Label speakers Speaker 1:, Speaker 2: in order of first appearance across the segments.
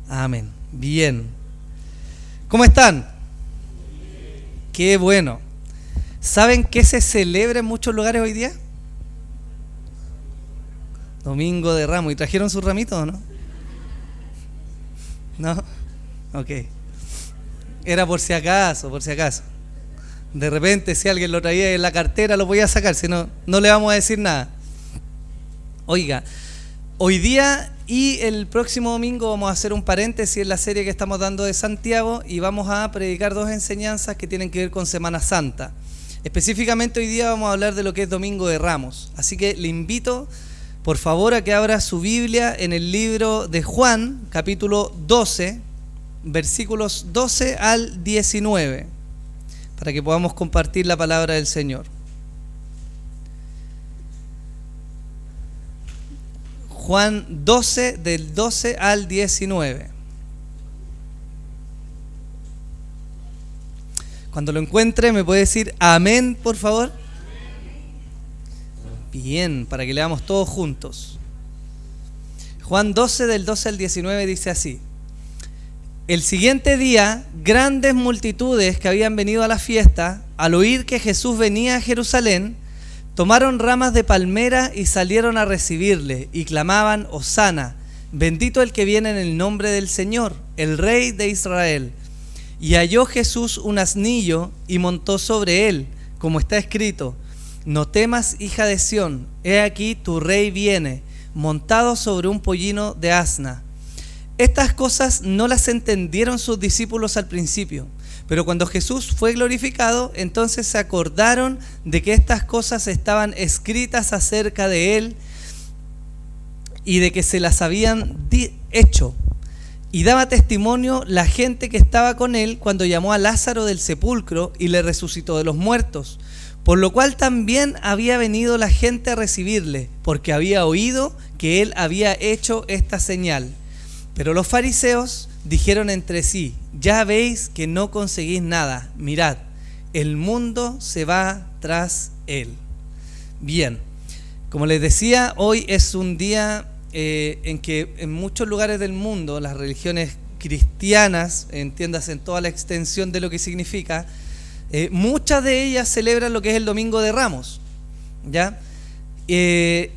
Speaker 1: Amén. Bien. ¿Cómo están? Qué bueno. ¿Saben qué se celebra en muchos lugares hoy día? Domingo de Ramos. ¿Y trajeron sus ramitos o no? ¿No? Ok. Era por si acaso, por si acaso. De repente, si alguien lo traía en la cartera, lo podía sacar, si no, no le vamos a decir nada. Oiga, hoy día y el próximo domingo vamos a hacer un paréntesis en la serie que estamos dando de Santiago y vamos a predicar dos enseñanzas que tienen que ver con Semana Santa. Específicamente hoy día vamos a hablar de lo que es Domingo de Ramos. Así que le invito, por favor, a que abra su Biblia en el libro de Juan, capítulo 12, versículos 12 al 19, para que podamos compartir la palabra del Señor. Juan 12, del 12 al 19. Cuando lo encuentre, ¿me puede decir amén, por favor? Bien, para que leamos todos juntos. Juan 12, del 12 al 19 dice así: El siguiente día, grandes multitudes que habían venido a la fiesta, al oír que Jesús venía a Jerusalén, tomaron ramas de palmera y salieron a recibirle, y clamaban: Hosana, bendito el que viene en el nombre del Señor, el Rey de Israel. Y halló Jesús un asnillo y montó sobre él, como está escrito: No temas, hija de Sión, he aquí tu rey viene, montado sobre un pollino de asna. Estas cosas no las entendieron sus discípulos al principio, pero cuando Jesús fue glorificado, entonces se acordaron de que estas cosas estaban escritas acerca de él y de que se las habían hecho. Y daba testimonio la gente que estaba con él cuando llamó a Lázaro del sepulcro y le resucitó de los muertos, por lo cual también había venido la gente a recibirle, porque había oído que él había hecho esta señal. Pero los fariseos dijeron entre sí: Ya veis que no conseguís nada, mirad, el mundo se va tras él. Bien, como les decía, hoy es un día en que en muchos lugares del mundo las religiones cristianas, entiéndase en toda la extensión de lo que significa, muchas de ellas celebran lo que es el Domingo de Ramos, ¿ya? El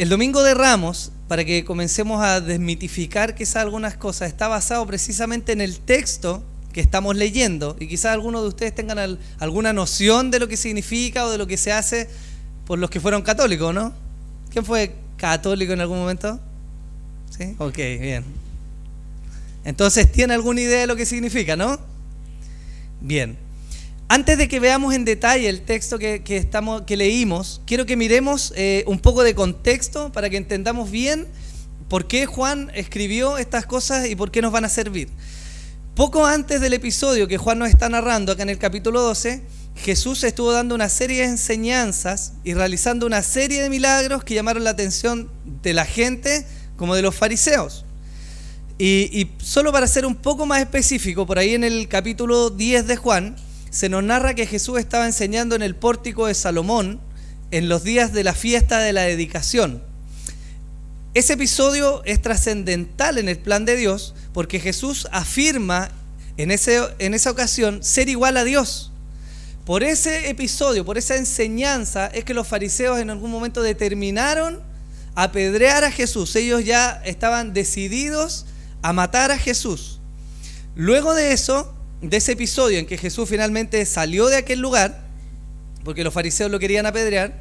Speaker 1: Domingo de Ramos, para que comencemos a desmitificar quizás algunas cosas, está basado precisamente en el texto que estamos leyendo, y quizás algunos de ustedes tengan alguna noción de lo que significa o de lo que se hace por los que fueron católicos, ¿no? ¿Quién fue católico en algún momento? ¿Sí? Ok, bien. Entonces, ¿tiene alguna idea de lo que significa, no? Bien. Antes de que veamos en detalle el texto que leímos, quiero que miremos un poco de contexto para que entendamos bien por qué Juan escribió estas cosas y por qué nos van a servir. Poco antes del episodio que Juan nos está narrando acá en el capítulo 12, Jesús estuvo dando una serie de enseñanzas y realizando una serie de milagros que llamaron la atención de la gente como de los fariseos. Y solo para ser un poco más específico, por ahí en el capítulo 10 de Juan, se nos narra que Jesús estaba enseñando en el pórtico de Salomón en los días de la fiesta de la dedicación. Ese episodio es trascendental en el plan de Dios porque Jesús afirma en esa ocasión ser igual a Dios. Por ese episodio, por esa enseñanza, es que los fariseos en algún momento determinaron apedrear a Jesús. Ellos ya estaban decididos a matar a Jesús. Luego de eso, de ese episodio en que Jesús finalmente salió de aquel lugar, porque los fariseos lo querían apedrear,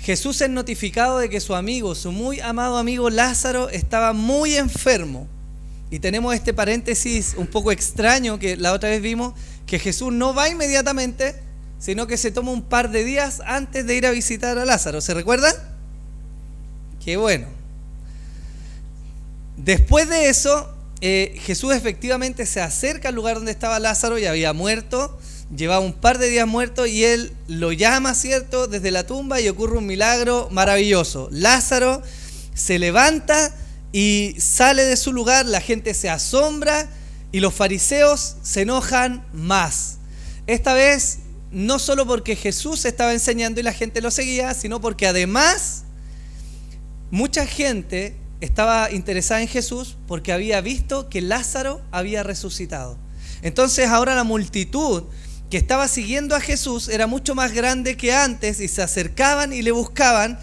Speaker 1: Jesús es notificado de que su amigo, su muy amado amigo Lázaro, estaba muy enfermo. Y tenemos este paréntesis un poco extraño que la otra vez vimos, que Jesús no va inmediatamente, sino que se toma un par de días antes de ir a visitar a Lázaro. ¿Se recuerdan? Qué bueno. Después de eso, Jesús efectivamente se acerca al lugar donde estaba Lázaro y había muerto, llevaba un par de días muerto y él lo llama, ¿cierto?, desde la tumba y ocurre un milagro maravilloso. Lázaro se levanta y sale de su lugar, la gente se asombra y los fariseos se enojan más. Esta vez no solo porque Jesús estaba enseñando y la gente lo seguía, sino porque además mucha gente estaba interesada en Jesús porque había visto que Lázaro había resucitado. Entonces ahora la multitud que estaba siguiendo a Jesús era mucho más grande que antes y se acercaban y le buscaban,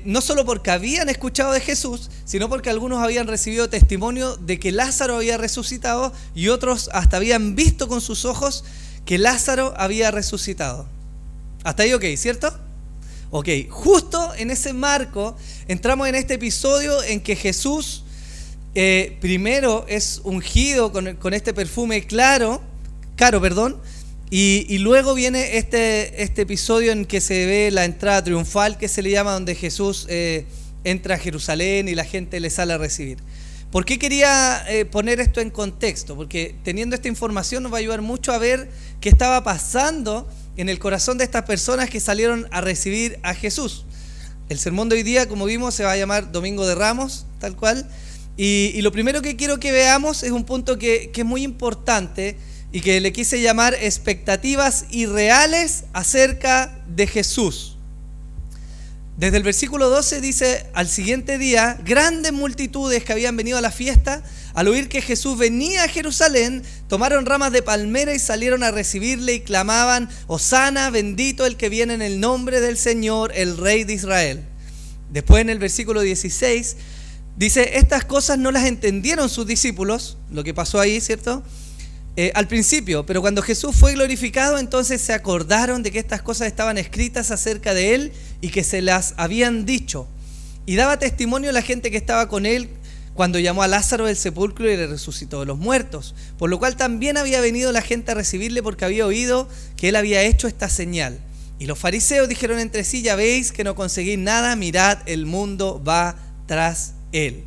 Speaker 1: no solo porque habían escuchado de Jesús, sino porque algunos habían recibido testimonio de que Lázaro había resucitado y otros hasta habían visto con sus ojos que Lázaro había resucitado. Hasta ahí ok, ¿cierto? Ok, justo en ese marco entramos en este episodio en que Jesús primero es ungido con este perfume caro, y luego viene este episodio en que se ve la entrada triunfal, que se le llama, donde Jesús entra a Jerusalén y la gente le sale a recibir. ¿Por qué quería poner esto en contexto? Porque teniendo esta información nos va a ayudar mucho a ver qué estaba pasando en el corazón de estas personas que salieron a recibir a Jesús. El sermón de hoy día, como vimos, se va a llamar Domingo de Ramos, tal cual. Y lo primero que quiero que veamos es un punto que es muy importante y que le quise llamar expectativas irreales acerca de Jesús. Desde el versículo 12 dice: al siguiente día, grandes multitudes que habían venido a la fiesta, al oír que Jesús venía a Jerusalén, tomaron ramas de palmera y salieron a recibirle y clamaban: Hosana, bendito el que viene en el nombre del Señor, el Rey de Israel. Después en el versículo 16 dice: estas cosas no las entendieron sus discípulos, lo que pasó ahí, ¿cierto? Al principio, pero cuando Jesús fue glorificado, entonces se acordaron de que estas cosas estaban escritas acerca de él y que se las habían dicho. Y daba testimonio a la gente que estaba con él cuando llamó a Lázaro del sepulcro y le resucitó de los muertos, por lo cual también había venido la gente a recibirle porque había oído que él había hecho esta señal. Y los fariseos dijeron entre sí: ya veis que no conseguís nada, mirad, el mundo va tras él.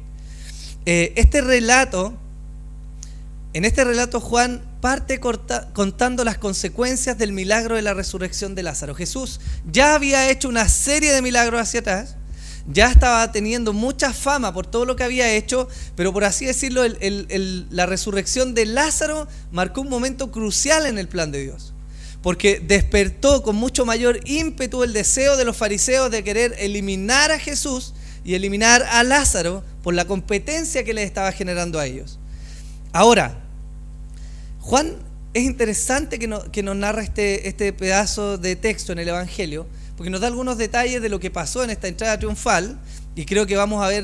Speaker 1: En este relato Juan parte contando las consecuencias del milagro de la resurrección de Lázaro. Jesús ya había hecho una serie de milagros hacia atrás, ya estaba teniendo mucha fama por todo lo que había hecho, pero por así decirlo, la resurrección de Lázaro marcó un momento crucial en el plan de Dios, porque despertó con mucho mayor ímpetu el deseo de los fariseos de querer eliminar a Jesús y eliminar a Lázaro por la competencia que les estaba generando a ellos. Ahora, Juan, es interesante que nos narra este pedazo de texto en el Evangelio, porque nos da algunos detalles de lo que pasó en esta entrada triunfal, y creo que vamos a ver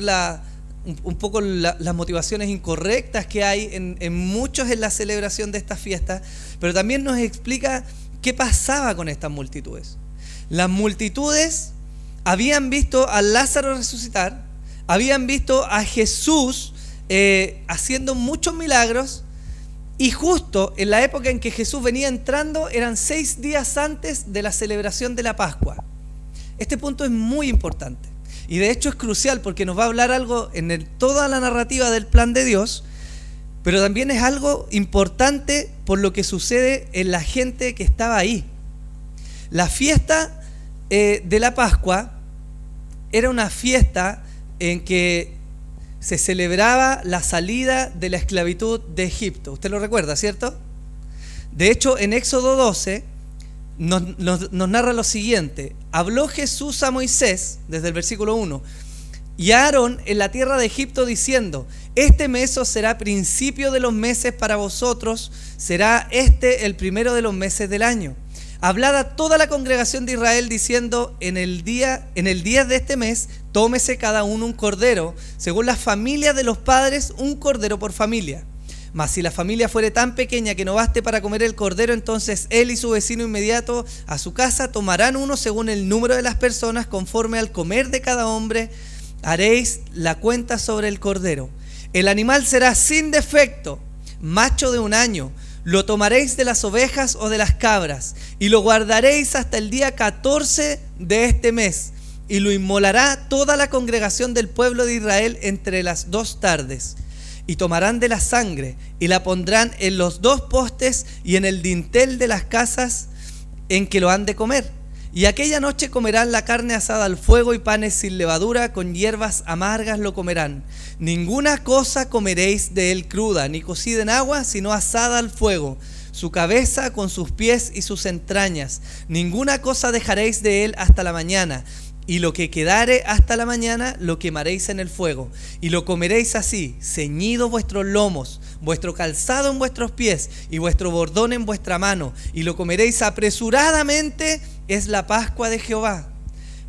Speaker 1: un poco las motivaciones incorrectas que hay en muchos en la celebración de esta fiesta, pero también nos explica qué pasaba con estas multitudes. Las multitudes habían visto a Lázaro resucitar, habían visto a Jesús haciendo muchos milagros, y justo en la época en que Jesús venía entrando eran 6 días antes de la celebración de la Pascua. Este punto es muy importante y de hecho es crucial porque nos va a hablar algo en toda la narrativa del plan de Dios, pero también es algo importante por lo que sucede en la gente que estaba ahí. La fiesta de la Pascua era una fiesta en que se celebraba la salida de la esclavitud de Egipto. Usted lo recuerda, ¿cierto? De hecho, en Éxodo 12 nos narra lo siguiente: habló Jesús a Moisés, desde el versículo 1, y a Aarón en la tierra de Egipto diciendo: este mes os será principio de los meses para vosotros, será este el primero de los meses del año. Hablad a toda la congregación de Israel diciendo: en el día de este mes tómese cada uno un cordero, según las familias de los padres, un cordero por familia. Mas si la familia fuere tan pequeña que no baste para comer el cordero, entonces él y su vecino inmediato a su casa tomarán uno según el número de las personas, conforme al comer de cada hombre, haréis la cuenta sobre el cordero. El animal será sin defecto, macho de 1 año. Lo tomaréis de las ovejas o de las cabras, y lo guardaréis hasta el día 14 de este mes, y lo inmolará toda la congregación del pueblo de Israel entre las 2 tardes. Y tomarán de la sangre, y la pondrán en los 2 postes y en el dintel de las casas en que lo han de comer. Y aquella noche comerán la carne asada al fuego y panes sin levadura, con hierbas amargas lo comerán. Ninguna cosa comeréis de él cruda, ni cocida en agua, sino asada al fuego, su cabeza con sus pies y sus entrañas. Ninguna cosa dejaréis de él hasta la mañana. y lo que quedare hasta la mañana lo quemaréis en el fuego, y lo comeréis así, ceñidos vuestros lomos, vuestro calzado en vuestros pies, y vuestro bordón en vuestra mano, y lo comeréis apresuradamente, es la Pascua de Jehová.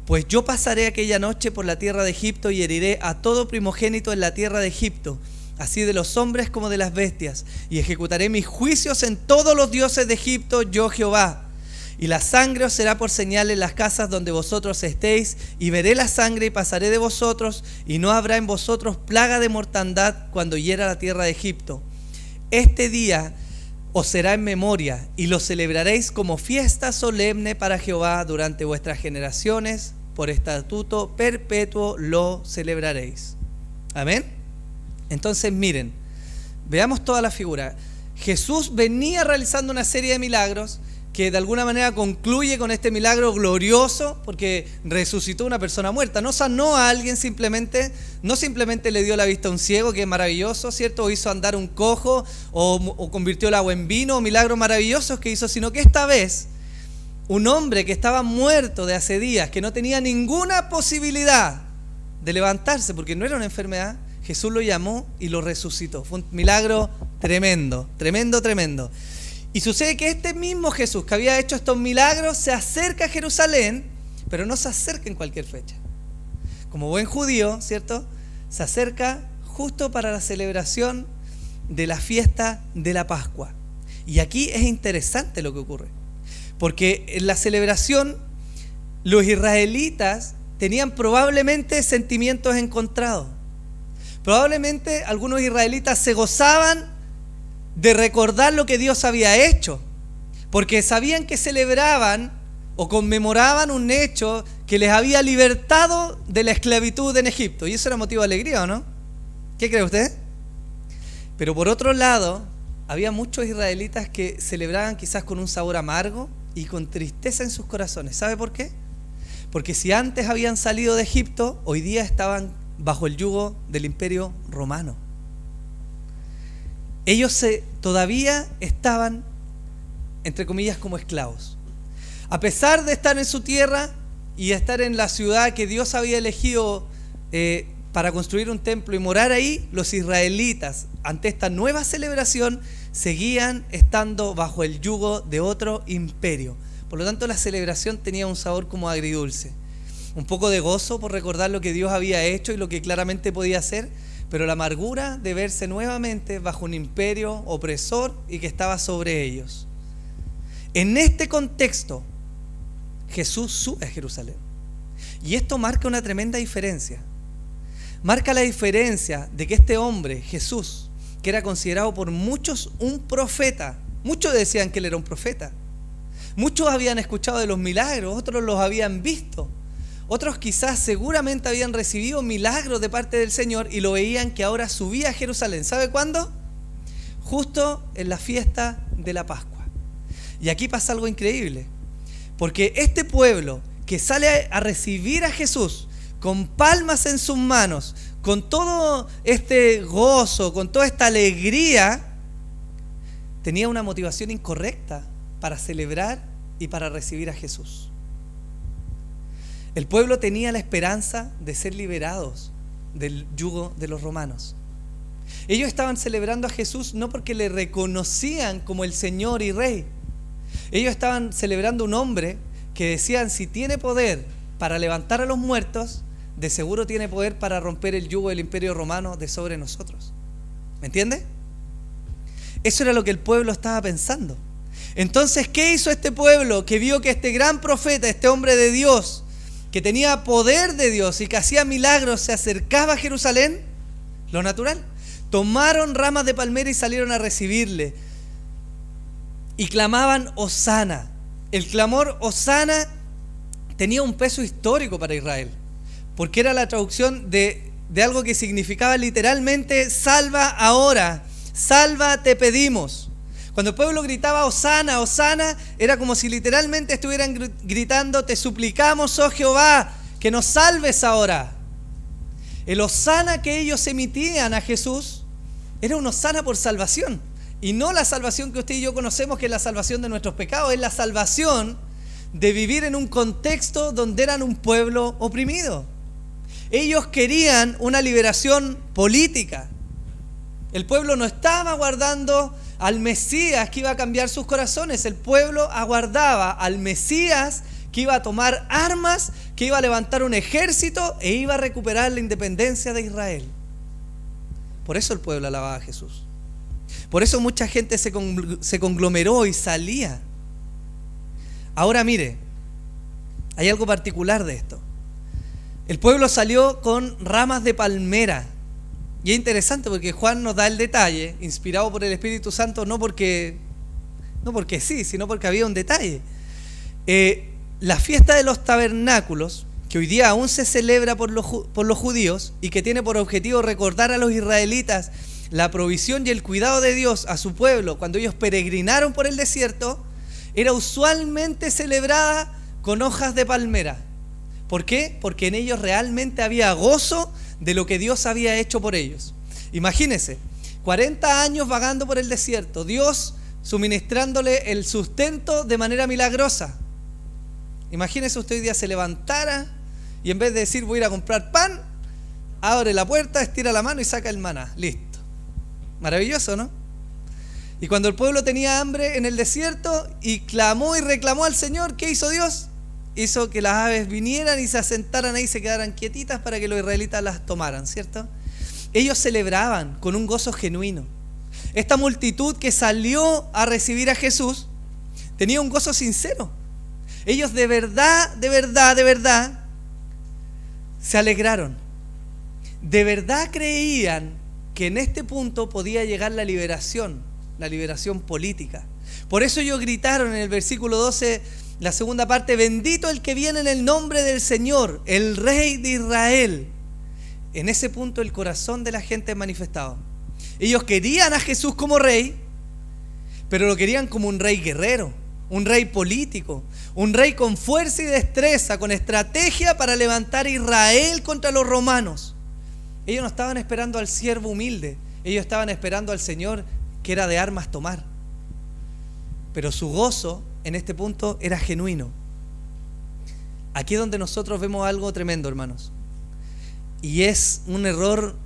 Speaker 1: Pues yo pasaré aquella noche por la tierra de Egipto, y heriré a todo primogénito en la tierra de Egipto, así de los hombres como de las bestias, y ejecutaré mis juicios en todos los dioses de Egipto, yo Jehová. Y la sangre os será por señal en las casas donde vosotros estéis, y veré la sangre y pasaré de vosotros, y no habrá en vosotros plaga de mortandad cuando hiera la tierra de Egipto. Este día os será en memoria, y lo celebraréis como fiesta solemne para Jehová durante vuestras generaciones, por estatuto perpetuo lo celebraréis. Amén. Entonces miren, veamos toda la figura. Jesús venía realizando una serie de milagros que de alguna manera concluye con este milagro glorioso, porque resucitó a una persona muerta. No sanó a alguien simplemente, no simplemente le dio la vista a un ciego, que es maravilloso, ¿cierto? O hizo andar un cojo, o convirtió el agua en vino, milagros maravillosos que hizo, sino que esta vez, un hombre que estaba muerto de hace días, que no tenía ninguna posibilidad de levantarse, porque no era una enfermedad, Jesús lo llamó y lo resucitó. Fue un milagro tremendo, tremendo, tremendo. Y sucede que este mismo Jesús que había hecho estos milagros se acerca a Jerusalén, pero no se acerca en cualquier fecha. Como buen judío, ¿cierto? Se acerca justo para la celebración de la fiesta de la Pascua. Y aquí es interesante lo que ocurre, porque en la celebración los israelitas tenían probablemente sentimientos encontrados. Probablemente algunos israelitas se gozaban de recordar lo que Dios había hecho, porque sabían que celebraban o conmemoraban un hecho que les había libertado de la esclavitud en Egipto, y eso era motivo de alegría, ¿o no? ¿Qué cree usted? Pero por otro lado, había muchos israelitas que celebraban quizás con un sabor amargo y con tristeza en sus corazones. ¿Sabe por qué? Porque si antes habían salido de Egipto, hoy día estaban bajo el yugo del Imperio Romano. Ellos todavía estaban, entre comillas, como esclavos. A pesar de estar en su tierra y estar en la ciudad que Dios había elegido para construir un templo y morar ahí, los israelitas, ante esta nueva celebración, seguían estando bajo el yugo de otro imperio. Por lo tanto, la celebración tenía un sabor como agridulce. Un poco de gozo por recordar lo que Dios había hecho y lo que claramente podía hacer, pero la amargura de verse nuevamente bajo un imperio opresor y que estaba sobre ellos. En este contexto, Jesús sube a Jerusalén. Y esto marca una tremenda diferencia. Marca la diferencia de que este hombre, Jesús, que era considerado por muchos un profeta, muchos decían que él era un profeta. Muchos habían escuchado de los milagros, otros los habían visto. Otros quizás seguramente habían recibido milagros de parte del Señor y lo veían que ahora subía a Jerusalén. ¿Sabe cuándo? Justo en la fiesta de la Pascua. Y aquí pasa algo increíble, porque este pueblo que sale a recibir a Jesús con palmas en sus manos, con todo este gozo, con toda esta alegría, tenía una motivación incorrecta para celebrar y para recibir a Jesús. El pueblo tenía la esperanza de ser liberados del yugo de los romanos. Ellos estaban celebrando a Jesús no porque le reconocían como el Señor y Rey. Ellos estaban celebrando un hombre que decían, si tiene poder para levantar a los muertos, de seguro tiene poder para romper el yugo del imperio romano de sobre nosotros. ¿Me entiende? Eso era lo que el pueblo estaba pensando. Entonces, ¿qué hizo este pueblo que vio que este gran profeta, este hombre de Dios, que tenía poder de Dios y que hacía milagros, se acercaba a Jerusalén? Lo natural. Tomaron ramas de palmera y salieron a recibirle. Y clamaban Hosana. El clamor Hosana tenía un peso histórico para Israel, porque era la traducción de algo que significaba literalmente salva ahora, salva te pedimos. Cuando el pueblo gritaba Hosana, Hosana, era como si literalmente estuvieran gritando, te suplicamos, oh Jehová, que nos salves ahora. El Hosana que ellos emitían a Jesús era un Hosana por salvación. Y no la salvación que usted y yo conocemos, que es la salvación de nuestros pecados, es la salvación de vivir en un contexto donde eran un pueblo oprimido. Ellos querían una liberación política. El pueblo no estaba aguardando al Mesías que iba a cambiar sus corazones. El pueblo aguardaba al Mesías que iba a tomar armas, que iba a levantar un ejército e iba a recuperar la independencia de Israel. Por eso el pueblo alababa a Jesús. Por eso mucha gente se conglomeró y salía. Ahora mire, hay algo particular de esto. El pueblo salió con ramas de palmera. Y es interesante porque Juan nos da el detalle, inspirado por el Espíritu Santo, no porque sí, sino porque había un detalle. La fiesta de los tabernáculos, que hoy día aún se celebra por los judíos y que tiene por objetivo recordar a los israelitas la provisión y el cuidado de Dios a su pueblo cuando ellos peregrinaron por el desierto, era usualmente celebrada con hojas de palmera. ¿Por qué? Porque en ellos realmente había gozo de lo que Dios había hecho por ellos. Imagínense, 40 años vagando por el desierto, Dios suministrándole el sustento de manera milagrosa. Imagínese usted hoy día se levantara y en vez de decir voy a ir a comprar pan, abre la puerta, estira la mano y saca el maná. Listo. Maravilloso, ¿no? Y cuando el pueblo tenía hambre en el desierto y clamó y reclamó al Señor, ¿qué hizo Dios? Hizo que las aves vinieran y se asentaran ahí, se quedaran quietitas para que los israelitas las tomaran, ¿cierto? Ellos celebraban con un gozo genuino. Esta multitud que salió a recibir a Jesús tenía un gozo sincero. Ellos de verdad se alegraron. De verdad creían que en este punto podía llegar la liberación política. Por eso ellos gritaron en el versículo 12, la segunda parte, bendito el que viene en el nombre del Señor, el Rey de Israel. En ese punto el corazón de la gente es manifestado. Ellos querían a Jesús como rey, pero lo querían como un rey guerrero, un rey político, un rey con fuerza y destreza, con estrategia para levantar a Israel contra los romanos. Ellos no estaban esperando al siervo humilde, ellos estaban esperando al Señor que era de armas tomar. Pero su gozo en este punto era genuino. Aquí es donde nosotros vemos algo tremendo, hermanos. Y es un error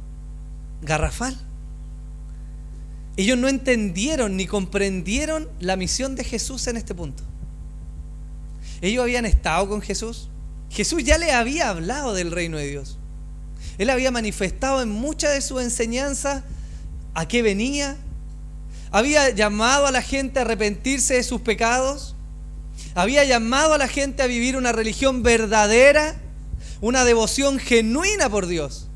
Speaker 1: garrafal. Ellos no entendieron ni comprendieron la misión de Jesús en este punto. Ellos habían estado con Jesús. Jesús ya les había hablado del reino de Dios. Él había manifestado en muchas de sus enseñanzas a qué venía. Había llamado a la gente a arrepentirse de sus pecados. Había llamado a la gente a vivir una religión verdadera, una devoción genuina por Dios.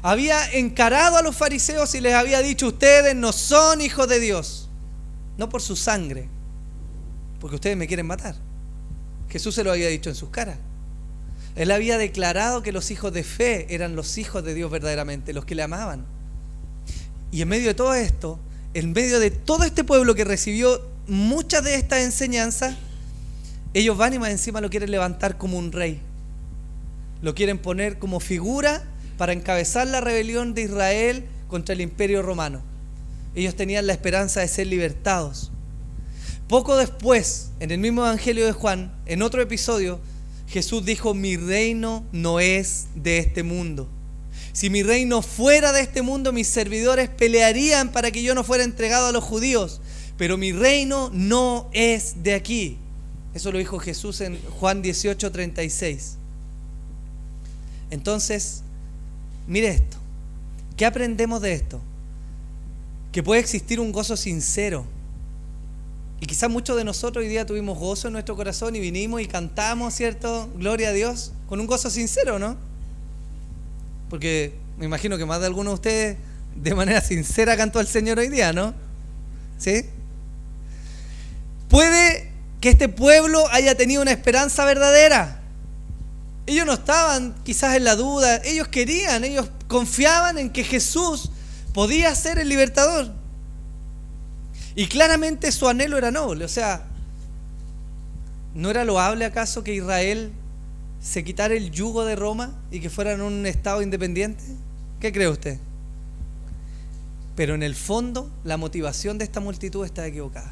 Speaker 1: Había encarado a los fariseos y les había dicho, ustedes no son hijos de Dios, no por su sangre, porque ustedes me quieren matar. Jesús se lo había dicho en sus caras. Él había declarado que los hijos de fe eran los hijos de Dios verdaderamente, los que le amaban. Y en medio de todo esto, en medio de todo este pueblo que recibió muchas de estas enseñanzas, ellos van y más encima lo quieren levantar como un rey. Lo quieren poner como figura para encabezar la rebelión de Israel contra el imperio romano. Ellos tenían la esperanza de ser libertados. Poco después, en el mismo Evangelio de Juan, en otro episodio, Jesús dijo, mi reino no es de este mundo. Si mi reino fuera de este mundo, mis servidores pelearían para que yo no fuera entregado a los judíos. Pero mi reino no es de aquí. Eso lo dijo Jesús en Juan 18:36. Entonces, mire esto. ¿Qué aprendemos de esto? Que puede existir un gozo sincero. Y quizás muchos de nosotros hoy día tuvimos gozo en nuestro corazón y vinimos y cantamos, ¿cierto? Gloria a Dios, con un gozo sincero, ¿no? Porque me imagino que más de alguno de ustedes de manera sincera cantó al Señor hoy día, ¿no? ¿Sí? Puede que este pueblo haya tenido una esperanza verdadera. Ellos no estaban quizás en la duda, ellos querían, ellos confiaban en que Jesús podía ser el libertador. Y claramente su anhelo era noble, o sea, ¿no era loable acaso que Israel se quitara el yugo de Roma y que fueran un estado independiente? ¿Qué cree usted? Pero en el fondo, la motivación de esta multitud está equivocada.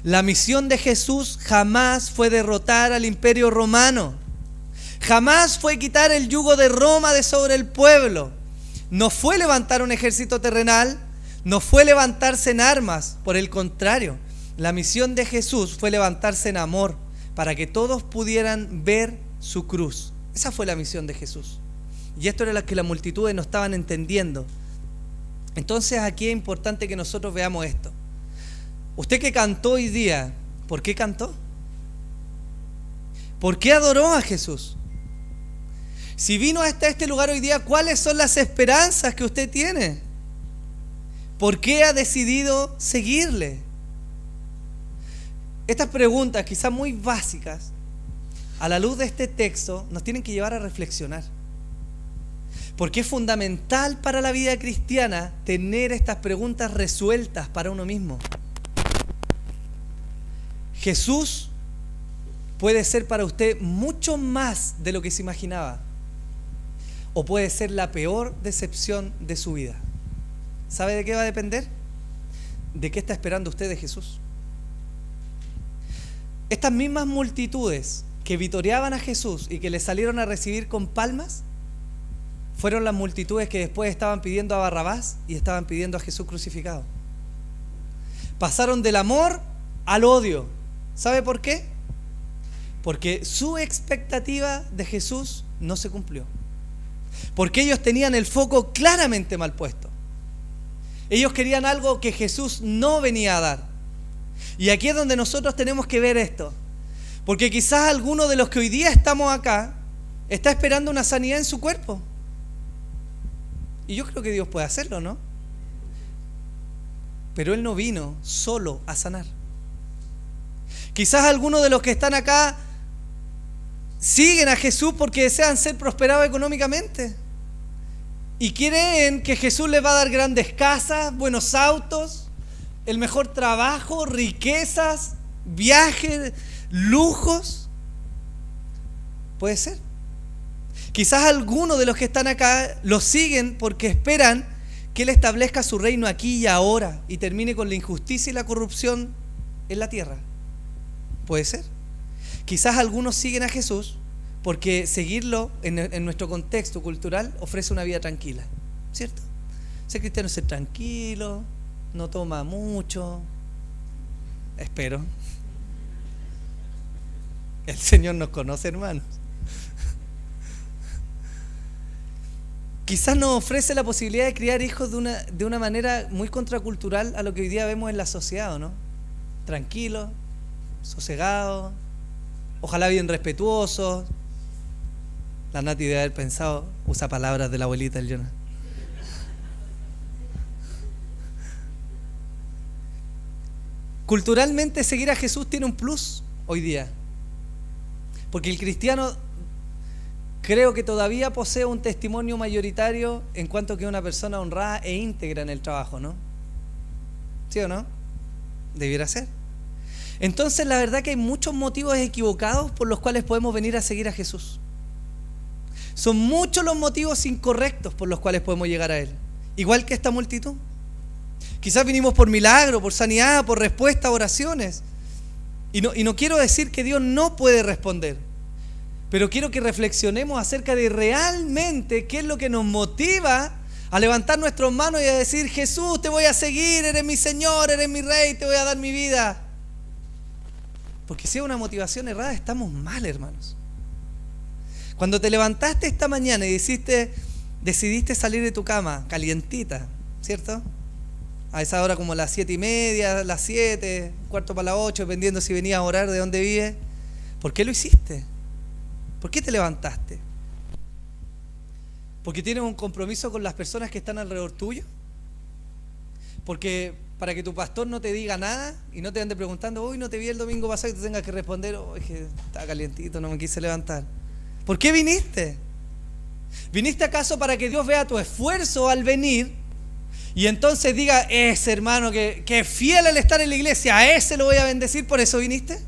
Speaker 1: La misión de Jesús jamás fue derrotar al imperio romano. Jamás fue quitar el yugo de Roma de sobre el pueblo. No fue levantar un ejército terrenal, no fue levantarse en armas. Por el contrario, la misión de Jesús fue levantarse en amor para que todos pudieran ver su cruz. Esa fue la misión de Jesús. Y esto era lo que las multitudes no estaban entendiendo. Entonces aquí es importante que nosotros veamos esto. Usted que cantó hoy día, ¿por qué cantó? ¿Por qué adoró a Jesús? Si vino hasta este lugar hoy día, ¿cuáles son las esperanzas que usted tiene? ¿Por qué ha decidido seguirle? Estas preguntas, quizás muy básicas, a la luz de este texto, nos tienen que llevar a reflexionar. Porque es fundamental para la vida cristiana tener estas preguntas resueltas para uno mismo. Jesús puede ser para usted mucho más de lo que se imaginaba. O puede ser la peor decepción de su vida. ¿Sabe de qué va a depender? ¿De qué está esperando usted de Jesús? Estas mismas multitudes que vitoreaban a Jesús y que le salieron a recibir con palmas, fueron las multitudes que después estaban pidiendo a Barrabás y estaban pidiendo a Jesús crucificado. Pasaron del amor al odio. ¿Sabe por qué? Porque su expectativa de Jesús no se cumplió. Porque ellos tenían el foco claramente mal puesto. Ellos querían algo que Jesús no venía a dar. Y aquí es donde nosotros tenemos que ver esto. Porque quizás alguno de los que hoy día estamos acá está esperando una sanidad en su cuerpo. Y yo creo que Dios puede hacerlo, ¿no? Pero Él no vino solo a sanar. Quizás algunos de los que están acá siguen a Jesús porque desean ser prosperados económicamente. Y creen que Jesús les va a dar grandes casas, buenos autos, el mejor trabajo, riquezas, viajes, lujos. Puede ser. Quizás algunos de los que están acá los siguen porque esperan que Él establezca su reino aquí y ahora y termine con la injusticia y la corrupción en la tierra. Puede ser. Quizás algunos siguen a Jesús porque seguirlo en nuestro contexto cultural ofrece una vida tranquila, ¿cierto? Ser cristiano es ser tranquilo, no toma mucho, espero. El Señor nos conoce, hermanos. Quizás nos ofrece la posibilidad de criar hijos de una manera muy contracultural a lo que hoy día vemos en la sociedad, ¿no? Tranquilo, sosegado, ojalá bien respetuosos. La Nati debe haber pensado, usa palabras de la abuelita del Jonah. Culturalmente seguir a Jesús tiene un plus hoy día. Porque el cristiano creo que todavía posee un testimonio mayoritario en cuanto que es una persona honrada e íntegra en el trabajo, ¿no? ¿Sí o no? Debiera ser. Entonces la verdad que hay muchos motivos equivocados por los cuales podemos venir a seguir a Jesús. Son muchos los motivos incorrectos por los cuales podemos llegar a Él. Igual que esta multitud. Quizás vinimos por milagro, por sanidad, por respuesta a oraciones. Y no quiero decir que Dios no puede responder. Pero quiero que reflexionemos acerca de realmente qué es lo que nos motiva a levantar nuestras manos y a decir: Jesús, te voy a seguir, eres mi Señor, eres mi Rey, te voy a dar mi vida. Porque si es una motivación errada, estamos mal, hermanos. Cuando te levantaste esta mañana y decidiste salir de tu cama calientita, ¿cierto? A esa hora como las 7:30, las 7, 7:45, dependiendo si venías a orar de dónde vives. ¿Por qué lo hiciste? ¿Por qué te levantaste? ¿Porque tienes un compromiso con las personas que están alrededor tuyo? Porque para que tu pastor no te diga nada y no te ande preguntando: hoy no te vi el domingo pasado, y te tengas que responder: hoy estaba calientito, no me quise levantar. ¿Por qué viniste? ¿Viniste acaso para que Dios vea tu esfuerzo al venir y entonces diga: ese hermano que fiel al estar en la iglesia, a ese lo voy a bendecir, por eso viniste?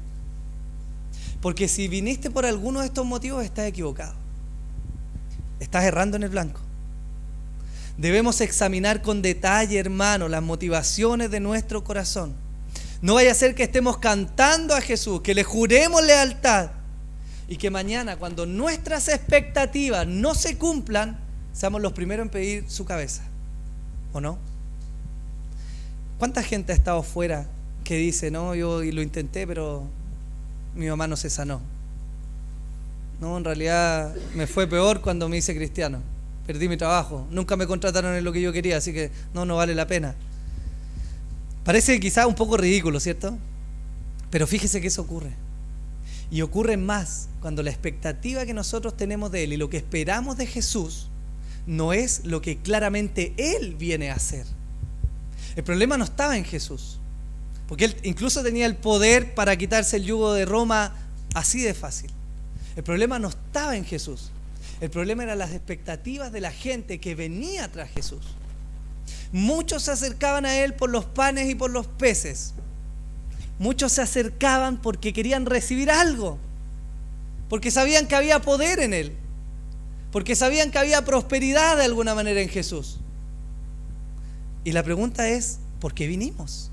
Speaker 1: Porque si viniste por alguno de estos motivos, estás equivocado. Estás errando en el blanco. Debemos examinar con detalle, hermano, las motivaciones de nuestro corazón. No vaya a ser que estemos cantando a Jesús, que le juremos lealtad y que mañana, cuando nuestras expectativas no se cumplan, seamos los primeros en pedir su cabeza. ¿O no? ¿Cuánta gente ha estado fuera que dice, no, yo lo intenté, pero mi mamá no se sanó? No, en realidad me fue peor cuando me hice cristiano. Perdí mi trabajo, nunca me contrataron en lo que yo quería, así que no vale la pena. Parece quizás un poco ridículo, ¿cierto? Pero fíjese que eso ocurre. Y ocurre más cuando la expectativa que nosotros tenemos de Él y lo que esperamos de Jesús no es lo que claramente Él viene a hacer. El problema no estaba en Jesús, porque Él incluso tenía el poder para quitarse el yugo de Roma así de fácil. El problema no estaba en Jesús. El problema eran las expectativas de la gente que venía tras Jesús. Muchos se acercaban a Él por los panes y por los peces. Muchos se acercaban porque querían recibir algo, porque sabían que había poder en Él, porque sabían que había prosperidad de alguna manera en Jesús. Y la pregunta es, ¿por qué vinimos?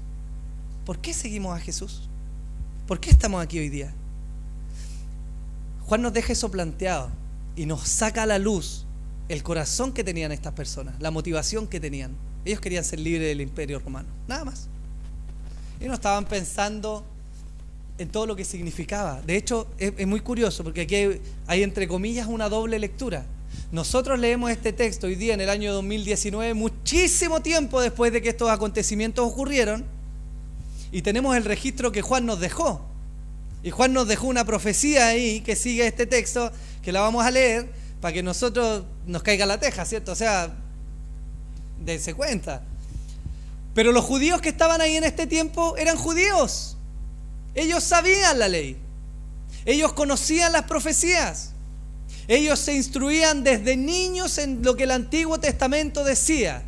Speaker 1: ¿Por qué seguimos a Jesús? ¿Por qué estamos aquí hoy día? Juan nos deja eso planteado y nos saca a la luz el corazón que tenían estas personas, la motivación que tenían. Ellos querían ser libres del imperio romano, nada más. Y no estaban pensando en todo lo que significaba. De hecho, es muy curioso porque aquí hay entre comillas una doble lectura. Nosotros leemos este texto hoy día en el año 2019, muchísimo tiempo después de que estos acontecimientos ocurrieron, y tenemos el registro que Juan nos dejó. Y Juan nos dejó una profecía ahí que sigue este texto, que la vamos a leer para que nosotros nos caiga la teja, ¿cierto? O sea, dense cuenta. Pero los judíos que estaban ahí en este tiempo eran judíos. Ellos sabían la ley. Ellos conocían las profecías. Ellos se instruían desde niños en lo que el Antiguo Testamento decía.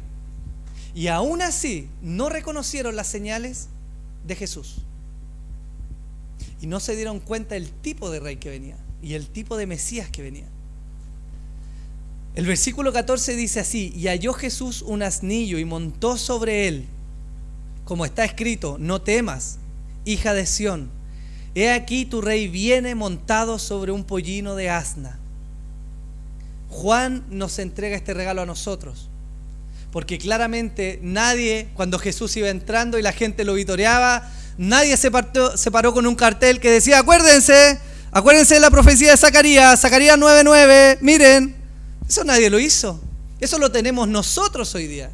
Speaker 1: Y aún así no reconocieron las señales de Jesús. Y no se dieron cuenta del tipo de rey que venía y el tipo de Mesías que venía. El versículo 14 dice así: y halló Jesús un asnillo y montó sobre él, como está escrito: no temas, hija de Sión, he aquí tu rey viene montado sobre un pollino de asna. Juan nos entrega este regalo a nosotros, porque claramente nadie, cuando Jesús iba entrando y la gente lo vitoreaba, nadie se paró con un cartel que decía: acuérdense de la profecía de Zacarías 9:9, miren. Eso nadie lo hizo. Eso lo tenemos nosotros hoy día.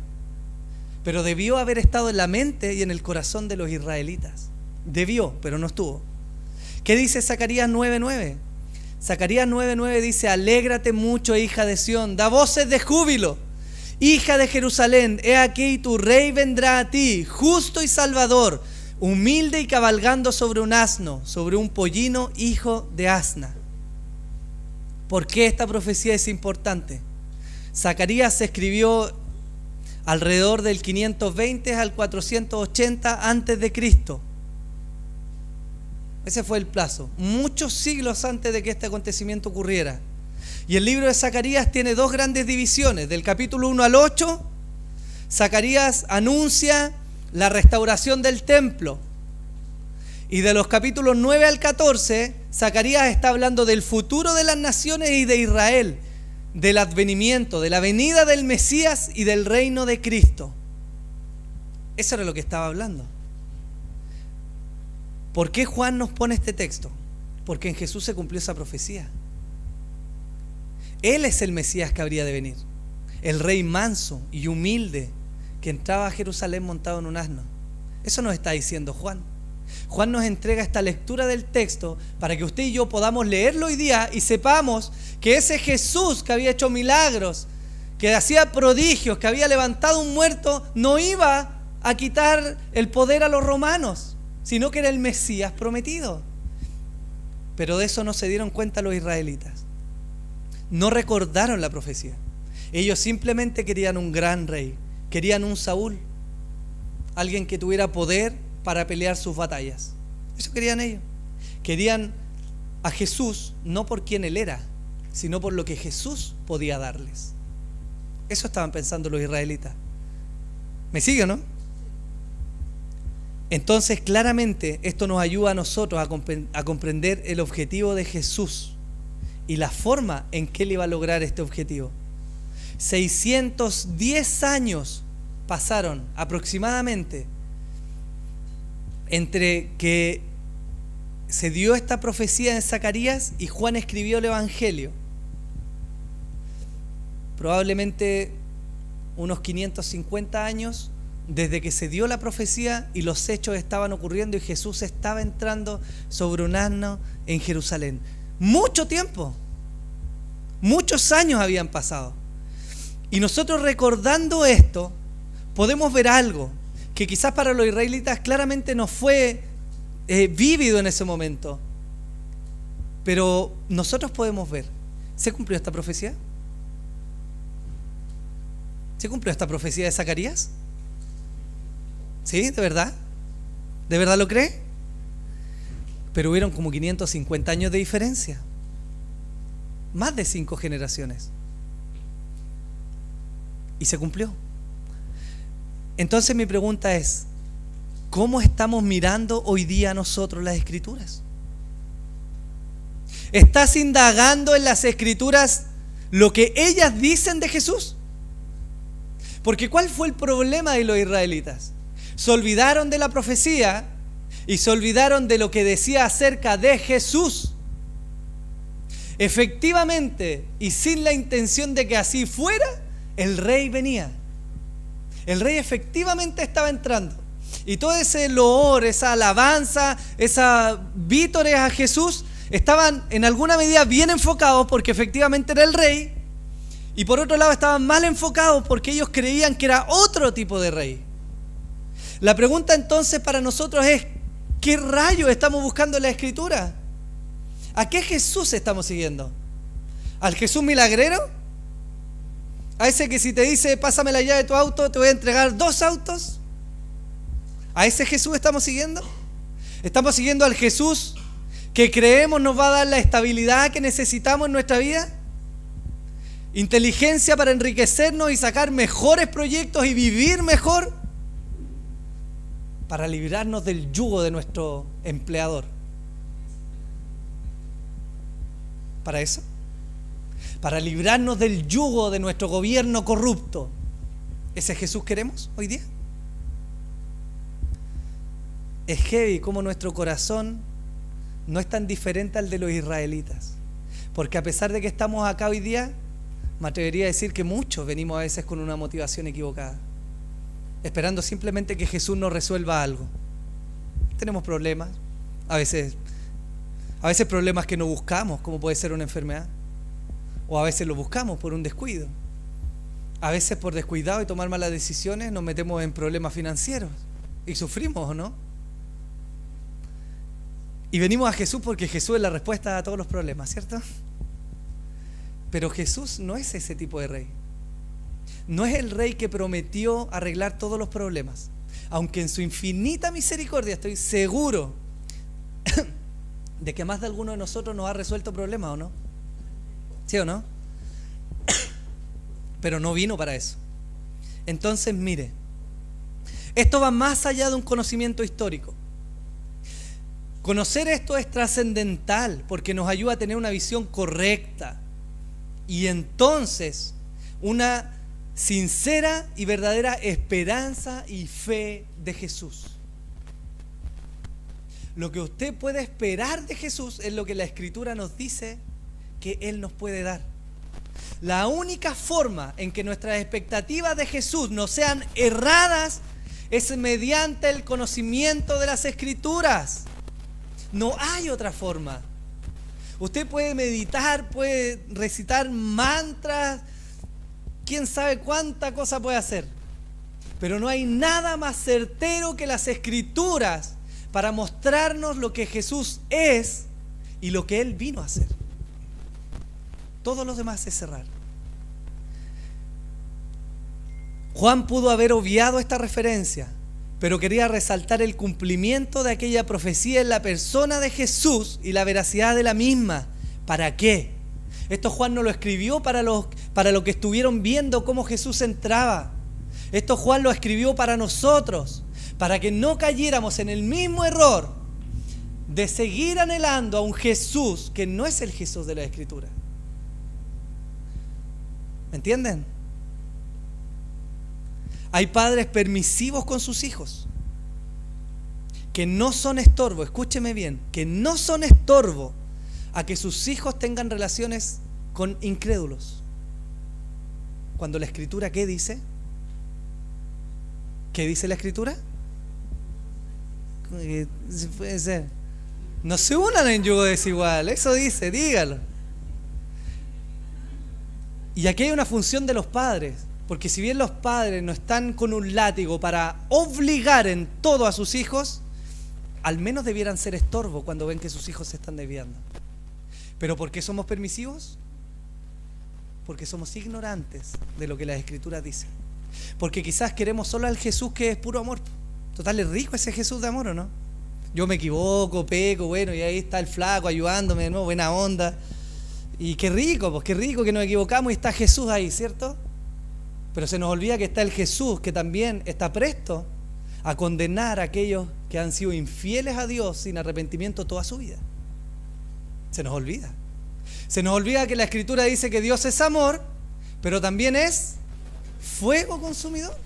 Speaker 1: Pero debió haber estado en la mente y en el corazón de los israelitas. Debió, pero no estuvo. ¿Qué dice Zacarías 9:9? Zacarías 9:9 dice: alégrate mucho, hija de Sión, da voces de júbilo, hija de Jerusalén, he aquí tu rey vendrá a ti, justo y salvador, humilde y cabalgando sobre un asno, sobre un pollino, hijo de asna. ¿Por qué esta profecía es importante? Zacarías se escribió alrededor del 520 al 480 antes de Cristo. Ese fue el plazo, muchos siglos antes de que este acontecimiento ocurriera. Y el libro de Zacarías tiene dos grandes divisiones. Del capítulo 1 al 8, Zacarías anuncia la restauración del templo. Y de los capítulos 9 al 14, Zacarías está hablando del futuro de las naciones y de Israel, del advenimiento, de la venida del Mesías y del reino de Cristo. Eso era lo que estaba hablando. ¿Por qué Juan nos pone este texto? Porque en Jesús se cumplió esa profecía. Él es el Mesías que habría de venir, el rey manso y humilde que entraba a Jerusalén montado en un asno. Eso nos está diciendo Juan. Juan nos entrega esta lectura del texto para que usted y yo podamos leerlo hoy día y sepamos que ese Jesús que había hecho milagros, que hacía prodigios, que había levantado un muerto, no iba a quitar el poder a los romanos, sino que era el Mesías prometido. Pero de eso no se dieron cuenta los israelitas. No recordaron la profecía. Ellos simplemente querían un gran rey, querían un Saúl, alguien que tuviera poder para pelear sus batallas. Eso querían ellos. Querían a Jesús no por quien Él era, sino por lo que Jesús podía darles. Eso estaban pensando los israelitas. ¿Me sigue o no? Entonces, claramente, esto nos ayuda a nosotros a comprender el objetivo de Jesús y la forma en que Él iba a lograr este objetivo. 610 años pasaron aproximadamente entre que se dio esta profecía en Zacarías y Juan escribió el Evangelio. Probablemente unos 550 años desde que se dio la profecía y los hechos estaban ocurriendo y Jesús estaba entrando sobre un asno en Jerusalén. Mucho tiempo, muchos años habían pasado. Y nosotros recordando esto, podemos ver algo que quizás para los israelitas claramente no fue vívido en ese momento. Pero nosotros podemos ver, ¿se cumplió esta profecía? ¿Se cumplió esta profecía de Zacarías? ¿Sí? ¿De verdad? ¿De verdad lo cree? Pero hubieron como 550 años de diferencia. Más de 5 generaciones. Y se cumplió. Entonces mi pregunta es, ¿cómo estamos mirando hoy día nosotros las Escrituras? ¿Estás indagando en las Escrituras lo que ellas dicen de Jesús? Porque ¿cuál fue el problema de los israelitas? Se olvidaron de la profecía y se olvidaron de lo que decía acerca de Jesús. Efectivamente, y sin la intención de que así fuera, el rey venía. El rey efectivamente estaba entrando. Y todo ese loor, esa alabanza, esa vítores a Jesús, estaban en alguna medida bien enfocados porque efectivamente era el rey. Y por otro lado estaban mal enfocados porque ellos creían que era otro tipo de rey. La pregunta entonces para nosotros es, ¿qué rayos estamos buscando en la Escritura? ¿A qué Jesús estamos siguiendo? ¿Al Jesús milagrero? ¿A ese que si te dice, pásame la llave de tu auto, te voy a entregar 2 autos? ¿A ese Jesús estamos siguiendo? ¿Estamos siguiendo al Jesús que creemos nos va a dar la estabilidad que necesitamos en nuestra vida? ¿Inteligencia para enriquecernos y sacar mejores proyectos y vivir mejor? Para librarnos del yugo de nuestro empleador. ¿Para eso? Para librarnos del yugo de nuestro gobierno corrupto. ¿Ese Jesús queremos hoy día? Es heavy como nuestro corazón no es tan diferente al de los israelitas. Porque a pesar de que estamos acá hoy día, me atrevería a decir que muchos venimos a veces con una motivación equivocada, esperando simplemente que Jesús nos resuelva algo. Tenemos problemas, a veces problemas que no buscamos, como puede ser una enfermedad, o a veces lo buscamos por un descuido. A veces por descuidado y tomar malas decisiones nos metemos en problemas financieros y sufrimos, ¿o no? Y venimos a Jesús porque Jesús es la respuesta a todos los problemas, ¿cierto? Pero Jesús no es ese tipo de rey. No es el rey que prometió arreglar todos los problemas. Aunque en su infinita misericordia estoy seguro de que más de alguno de nosotros nos ha resuelto problemas, ¿o no? ¿Sí o no? Pero no vino para eso. Entonces, mire, esto va más allá de un conocimiento histórico. Conocer esto es trascendental porque nos ayuda a tener una visión correcta y entonces una sincera y verdadera esperanza y fe de Jesús. Lo que usted puede esperar de Jesús es lo que la Escritura nos dice que Él nos puede dar. La única forma en que nuestras expectativas de Jesús no sean erradas es mediante el conocimiento de las Escrituras. No hay otra forma. Usted puede meditar, puede recitar mantras, quién sabe cuánta cosa puede hacer. Pero no hay nada más certero que las Escrituras para mostrarnos lo que Jesús es y lo que Él vino a hacer. Todo lo demás es errar. Juan pudo haber obviado esta referencia, pero quería resaltar el cumplimiento de aquella profecía en la persona de Jesús y la veracidad de la misma. ¿Para qué? Esto Juan no lo escribió para los que estuvieron viendo cómo Jesús entraba. Esto Juan lo escribió para nosotros, para que no cayéramos en el mismo error de seguir anhelando a un Jesús que no es el Jesús de la Escritura. ¿Me entienden? Hay padres permisivos con sus hijos, que no son estorbo, escúcheme bien, que no son estorbo a que sus hijos tengan relaciones con incrédulos. Cuando la Escritura, ¿qué dice? ¿Qué dice la Escritura? Puede ser. No se unan en yugo desigual, eso dice, dígalo. Y aquí hay una función de los padres, porque si bien los padres no están con un látigo para obligar en todo a sus hijos, al menos debieran ser estorbo cuando ven que sus hijos se están desviando. ¿Pero por qué somos permisivos? Porque somos ignorantes de lo que las Escrituras dicen. Porque quizás queremos solo al Jesús que es puro amor. Total, es rico ese Jesús de amor, ¿o no? Yo me equivoco, peco, bueno, y ahí está el flaco ayudándome de nuevo, buena onda. Y qué rico, pues qué rico que nos equivocamos y está Jesús ahí, ¿cierto? Pero se nos olvida que está el Jesús que también está presto a condenar a aquellos que han sido infieles a Dios sin arrepentimiento toda su vida. Se nos olvida. Se nos olvida que la Escritura dice que Dios es amor, pero también es fuego consumidor.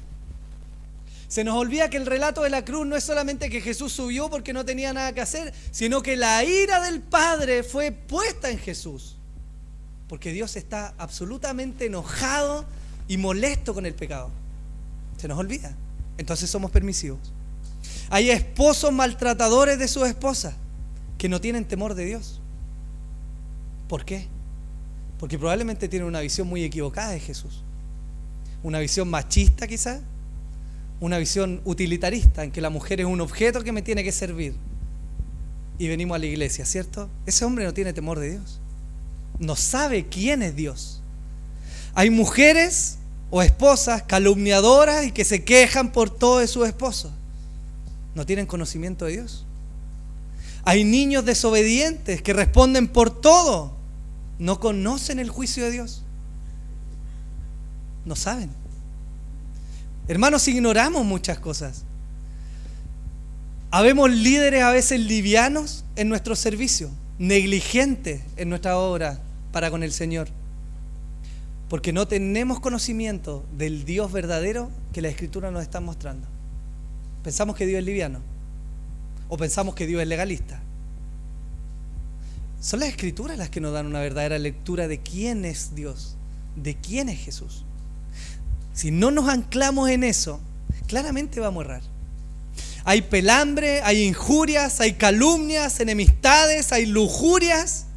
Speaker 1: Se nos olvida que el relato de la cruz no es solamente que Jesús subió porque no tenía nada que hacer, sino que la ira del Padre fue puesta en Jesús. Porque Dios está absolutamente enojado y molesto con el pecado. Se nos olvida. Entonces somos permisivos. Hay esposos maltratadores de sus esposas que no tienen temor de Dios. ¿Por qué? Porque probablemente tienen una visión muy equivocada de Jesús. Una visión machista quizás. Una visión utilitarista en que la mujer es un objeto que me tiene que servir. Y venimos a la iglesia, ¿cierto? Ese hombre no tiene temor de Dios. No sabe quién es Dios. Hay mujeres o esposas calumniadoras y que se quejan por todo de sus esposos. No tienen conocimiento de Dios. Hay niños desobedientes que responden por todo. No conocen el juicio de Dios. No saben. Hermanos, ignoramos muchas cosas. Habemos líderes a veces livianos en nuestro servicio, negligentes en nuestra obra para con el Señor, porque no tenemos conocimiento del Dios verdadero que la Escritura nos está mostrando. Pensamos que Dios es liviano o pensamos que Dios es legalista. Son las Escrituras las que nos dan una verdadera lectura de quién es Dios, de quién es Jesús. Si no nos anclamos en eso, claramente vamos a errar. Hay pelambre, hay injurias, hay calumnias, enemistades, hay lujurias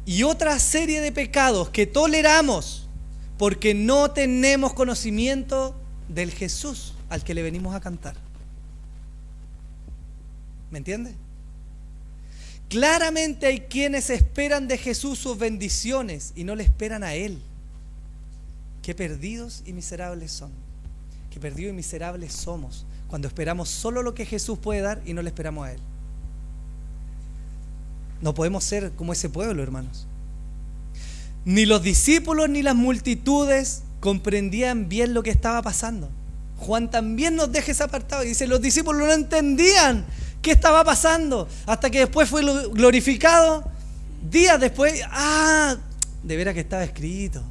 Speaker 1: y otra serie de pecados que toleramos porque no tenemos conocimiento del Jesús al que le venimos a cantar. ¿Me entiende? Claramente hay quienes esperan de Jesús sus bendiciones y no le esperan a Él. Qué perdidos y miserables son. Qué perdidos y miserables somos cuando esperamos solo lo que Jesús puede dar y no le esperamos a Él. No podemos ser como ese pueblo, hermanos. Ni los discípulos ni las multitudes comprendían bien lo que estaba pasando. Juan también nos deja ese apartado y dice, los discípulos no entendían qué estaba pasando hasta que después fue glorificado. Días después, de veras que estaba escrito.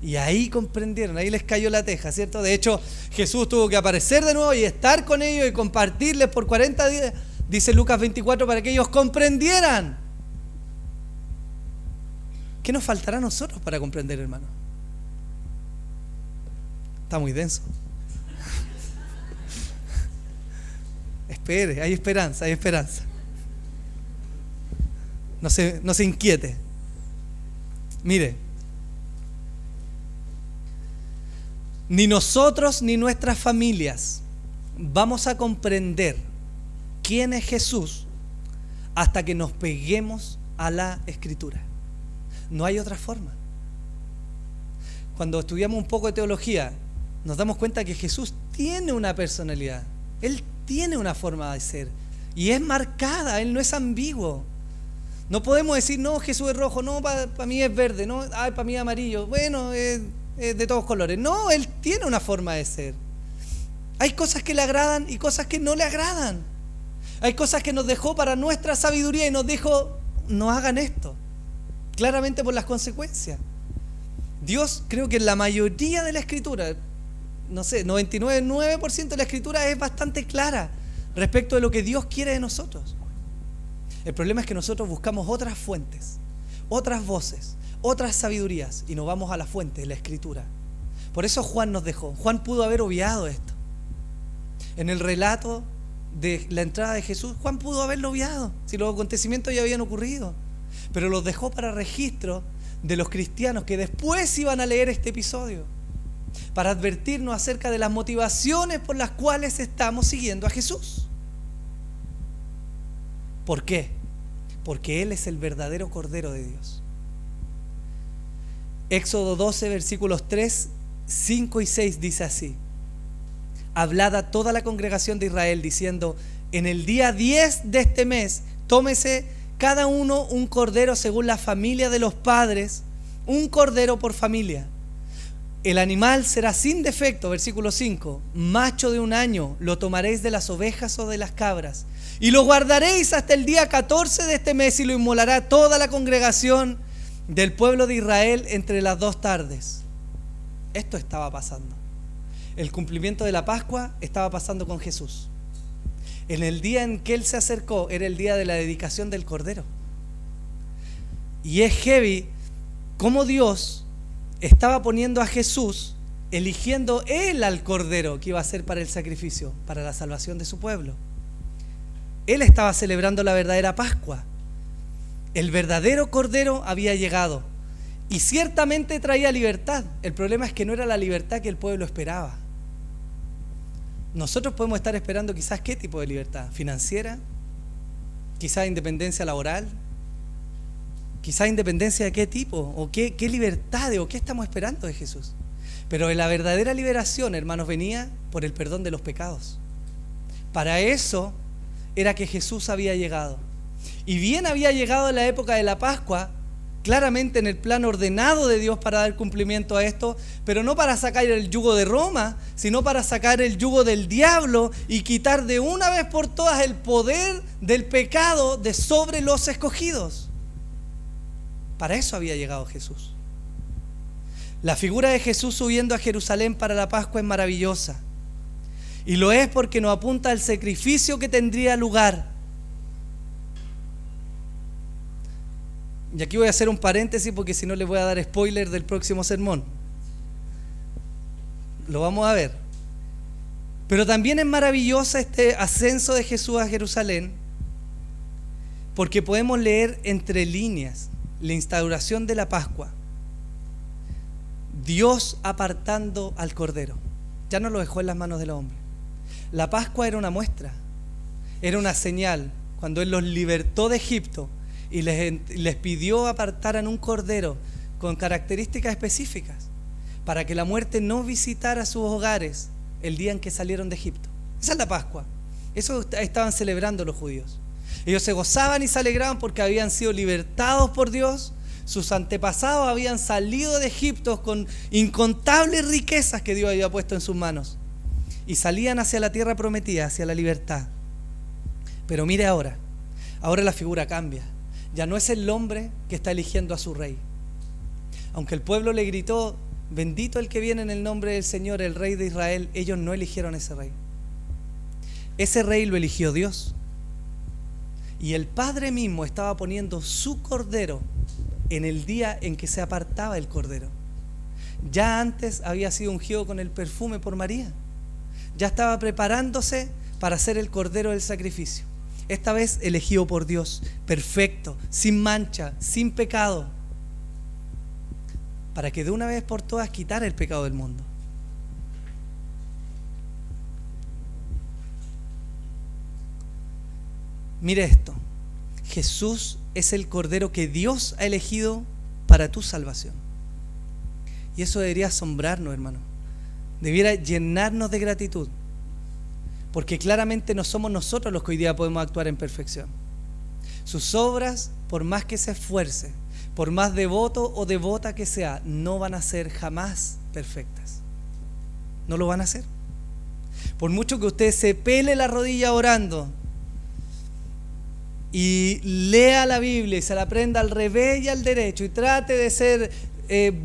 Speaker 1: Y ahí comprendieron, ahí les cayó la teja, ¿cierto? De hecho, Jesús tuvo que aparecer de nuevo y estar con ellos y compartirles por 40 días, dice Lucas 24, para que ellos comprendieran. ¿Qué nos faltará a nosotros para comprender, hermano? Está muy denso. Espere, hay esperanza, hay esperanza. No se inquiete. Mire, ni nosotros ni nuestras familias vamos a comprender quién es Jesús hasta que nos peguemos a la Escritura. No hay otra forma. Cuando estudiamos un poco de teología, nos damos cuenta que Jesús tiene una personalidad. Él tiene una forma de ser y es marcada, Él no es ambiguo. No podemos decir, no, Jesús es rojo, no, para mí es verde, no, para mí es amarillo, bueno, de todos colores. No, Él tiene una forma de ser. Hay cosas que le agradan y cosas que no le agradan. Hay cosas que nos dejó para nuestra sabiduría y nos dijo, no hagan esto. Claramente por las consecuencias. Dios, creo que en la mayoría de la Escritura, no sé, 99% de la Escritura es bastante clara respecto de lo que Dios quiere de nosotros. El problema es que nosotros buscamos otras fuentes, otras voces, otras sabidurías y nos vamos a la fuente de la Escritura. Por eso Juan nos dejó. Juan pudo haber obviado esto. En el relato de la entrada de Jesús, Juan pudo haberlo obviado, si los acontecimientos ya habían ocurrido, pero los dejó para registro de los cristianos que después iban a leer este episodio, para advertirnos acerca de las motivaciones por las cuales estamos siguiendo a Jesús. ¿Por qué? Porque Él es el verdadero Cordero de Dios. Éxodo 12, versículos 3, 5 y 6 dice así: hablad a toda la congregación de Israel diciendo, en el día 10 de este mes, tómese cada uno un cordero según la familia de los padres, un cordero por familia. El animal será sin defecto, versículo 5, macho de 1 año, lo tomaréis de las ovejas o de las cabras, y lo guardaréis hasta el día 14 de este mes, y lo inmolará toda la congregación del pueblo de Israel entre las 2 tardes. Esto estaba pasando. El cumplimiento de la Pascua estaba pasando con Jesús. En el día en que Él se acercó, era el día de la dedicación del Cordero. Y es heavy cómo Dios estaba poniendo a Jesús, eligiendo Él al Cordero que iba a ser para el sacrificio, para la salvación de su pueblo. Él estaba celebrando la verdadera Pascua. El verdadero Cordero había llegado y ciertamente traía libertad. El problema es que no era la libertad que el pueblo esperaba. Nosotros podemos estar esperando quizás qué tipo de libertad, financiera, quizás independencia laboral, quizás independencia de qué tipo, o qué libertad, o qué estamos esperando de Jesús. Pero la verdadera liberación, hermanos, venía por el perdón de los pecados. Para eso era que Jesús había llegado. Y bien había llegado en la época de la Pascua, claramente en el plan ordenado de Dios para dar cumplimiento a esto, pero no para sacar el yugo de Roma, sino para sacar el yugo del diablo y quitar de una vez por todas el poder del pecado de sobre los escogidos. Para eso había llegado Jesús. La figura de Jesús subiendo a Jerusalén para la Pascua es maravillosa. Y lo es porque nos apunta al sacrificio que tendría lugar. Y aquí voy a hacer un paréntesis porque si no les voy a dar spoiler del próximo sermón. Lo vamos a ver. Pero también es maravillosa este ascenso de Jesús a Jerusalén porque podemos leer entre líneas la instauración de la Pascua. Dios apartando al Cordero. Ya no lo dejó en las manos del hombre. La Pascua era una muestra, era una señal. Cuando Él los libertó de Egipto y les pidió apartaran un cordero con características específicas para que la muerte no visitara sus hogares el día en que salieron de Egipto. Esa es la Pascua. Eso estaban celebrando los judíos. Ellos se gozaban y se alegraban porque habían sido libertados por Dios. Sus antepasados habían salido de Egipto con incontables riquezas que Dios había puesto en sus manos y salían hacia la tierra prometida, hacia la libertad. Pero mire ahora la figura cambia. Ya no es el hombre que está eligiendo a su rey. Aunque el pueblo le gritó, bendito el que viene en el nombre del Señor, el Rey de Israel, ellos no eligieron ese rey. Ese rey lo eligió Dios. Y el Padre mismo estaba poniendo su cordero en el día en que se apartaba el cordero. Ya antes había sido ungido con el perfume por María. Ya estaba preparándose para ser el cordero del sacrificio. Esta vez elegido por Dios, perfecto, sin mancha, sin pecado, para que de una vez por todas quitara el pecado del mundo. Mire esto, Jesús es el Cordero que Dios ha elegido para tu salvación. Y eso debería asombrarnos, hermano. Debiera llenarnos de gratitud. Porque claramente no somos nosotros los que hoy día podemos actuar en perfección. Sus obras, por más que se esfuerce, por más devoto o devota que sea, no van a ser jamás perfectas. No lo van a hacer. Por mucho que usted se pele la rodilla orando y lea la Biblia y se la aprenda al revés y al derecho y trate de ser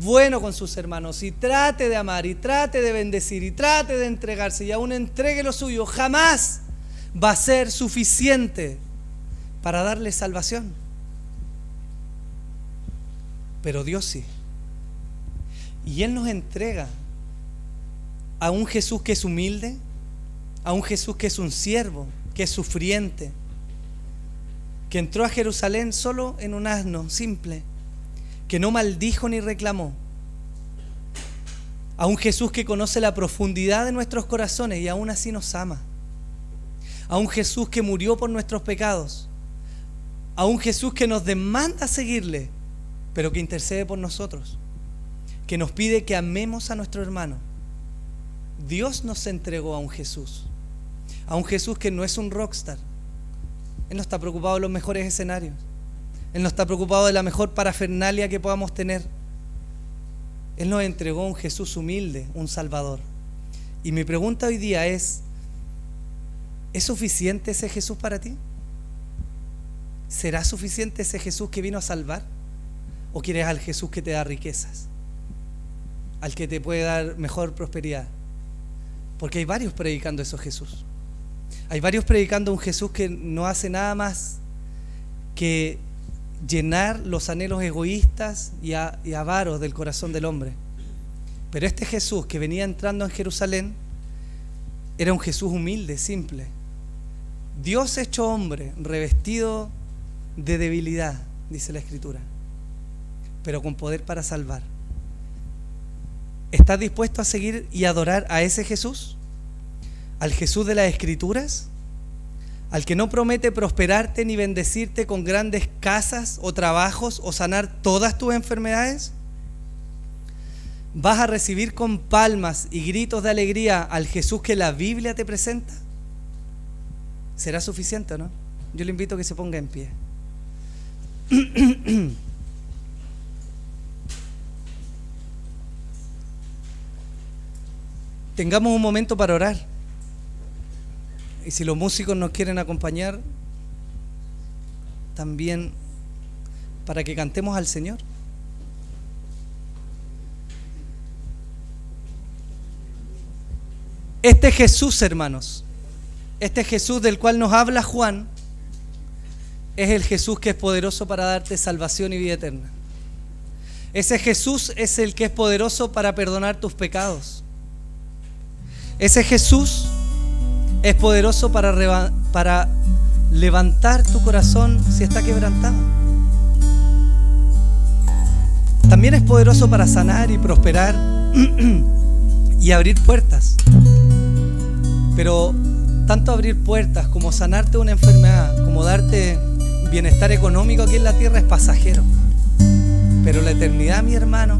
Speaker 1: bueno con sus hermanos y trate de amar y trate de bendecir y trate de entregarse y aún entregue lo suyo, jamás va a ser suficiente para darle salvación. Pero Dios sí. Y Él nos entrega a un Jesús que es humilde, a un Jesús que es un siervo, que es sufriente, que entró a Jerusalén solo en un asno simple, que no maldijo ni reclamó, a un Jesús que conoce la profundidad de nuestros corazones y aún así nos ama, a un Jesús que murió por nuestros pecados, a un Jesús que nos demanda seguirle, pero que intercede por nosotros, que nos pide que amemos a nuestro hermano. Dios nos entregó a un Jesús que no es un rockstar. Él no está preocupado de los mejores escenarios. Él no está preocupado de la mejor parafernalia que podamos tener. Él nos entregó a un Jesús humilde, un Salvador. Y mi pregunta hoy día ¿es suficiente ese Jesús para ti? ¿Será suficiente ese Jesús que vino a salvar? ¿O quieres al Jesús que te da riquezas? Al que te puede dar mejor prosperidad. Porque hay varios predicando esos Jesús. Hay varios predicando un Jesús que no hace nada más que llenar los anhelos egoístas y avaros del corazón del hombre. Pero este Jesús que venía entrando en Jerusalén era un Jesús humilde, simple. Dios hecho hombre, revestido de debilidad, dice la Escritura, pero con poder para salvar. ¿Estás dispuesto a seguir y adorar a ese Jesús? ¿Al Jesús de las Escrituras? ¿Al que no promete prosperarte ni bendecirte con grandes casas o trabajos o sanar todas tus enfermedades? ¿Vas a recibir con palmas y gritos de alegría al Jesús que la Biblia te presenta? ¿Será suficiente o no? Yo le invito a que se ponga en pie. Tengamos un momento para orar. Y si los músicos nos quieren acompañar, también para que cantemos al Señor. Este Jesús, hermanos, este Jesús del cual nos habla Juan, es el Jesús que es poderoso para darte salvación y vida eterna. Ese Jesús es el que es poderoso para perdonar tus pecados. Ese Jesús es poderoso para levantar tu corazón si está quebrantado. También es poderoso para sanar y prosperar y abrir puertas. Pero tanto abrir puertas como sanarte una enfermedad, como darte bienestar económico aquí en la tierra es pasajero. Pero la eternidad, mi hermano,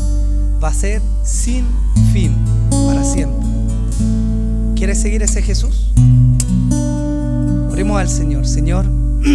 Speaker 1: va a ser sin fin, para siempre. ¿Quieres seguir ese Jesús? Oremos al Señor. Señor,